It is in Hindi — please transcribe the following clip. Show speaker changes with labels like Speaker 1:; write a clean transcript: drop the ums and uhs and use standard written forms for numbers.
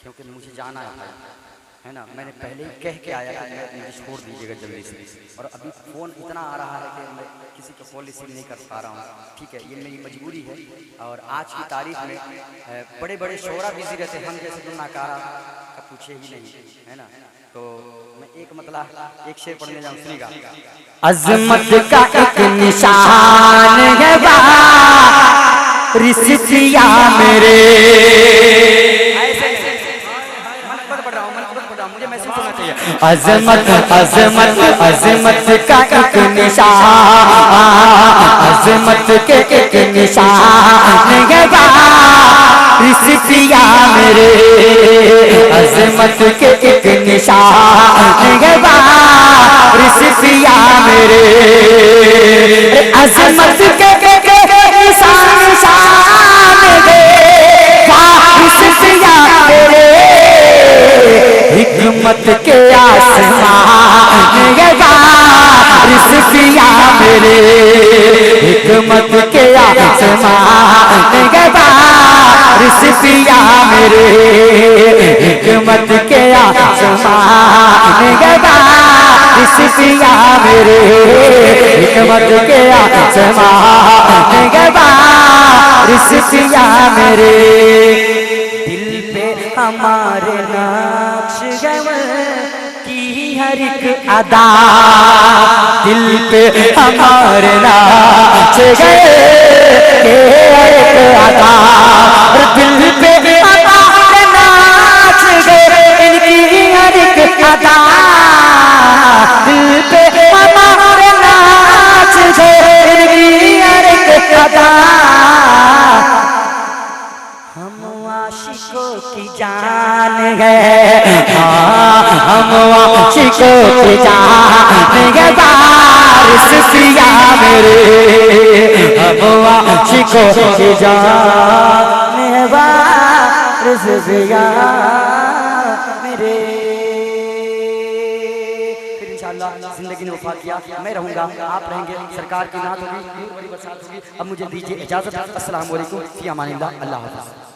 Speaker 1: क्योंकि मुझे जाना है ना। मैंने पहले ही कह के आया कि मुझे छोड़ दीजिएगा जल्दी से, और अभी फ़ोन इतना आ रहा है कि मैं किसी का कॉल रिसीव नहीं कर पा रहा हूँ। ठीक है, ये मेरी मजबूरी है। और आज की तारीख में बड़े बड़े शोरा बिजी रहते, हम जैसे तो नाकारा का पूछे ही नहीं, है ना। तो मैं एक मतलब एक शेर पढ़ने जाऊँ, सुनिएगा।
Speaker 2: अज़मत का एक निशान है रिसिया मेरे,
Speaker 1: मुझे महसूस होना चाहिए।
Speaker 2: अज़मत अज़मत अज़मत का एक निशान, अज़मत के एक निशान है रिसिया मेरे, अज़मत के एक निशान है रिसिया मेरे, अज़मत के निशान दे रिसिया मेरे, हिकमत के आसमान रिसिया मेरे, हिकमत के आसमान रिसिया मेरे, हिकमत के आसमान रिसिया मेरे, हिकमत के आसमान रिसिया मेरे। दिल पे हमारे नक्श की हर एक अदा, दिल पे हमारे नाच गए के हर एक अदा, दिल पे हमारे नाच गए इनकी हर एक अदा, दिल पे हमारे नाच गए इनकी हर एक अदा। हम आशिकों की जान है, हाँ हम आशिकों की जान है रिसिया मेरे, हम आशिकों की जान है रिसिया मेरे।
Speaker 1: फिर इंशाअल्लाह जिंदगी ने वफा किया, मैं रहूँगा, आप रहेंगे, सरकार की नात होगी, बड़ी बरसात होगी। अब मुझे दीजिए इजाज़त। अस्सलाम वालेकुम, फ़ी अमानिल्लाह, अल्लाह हाफ़िज़।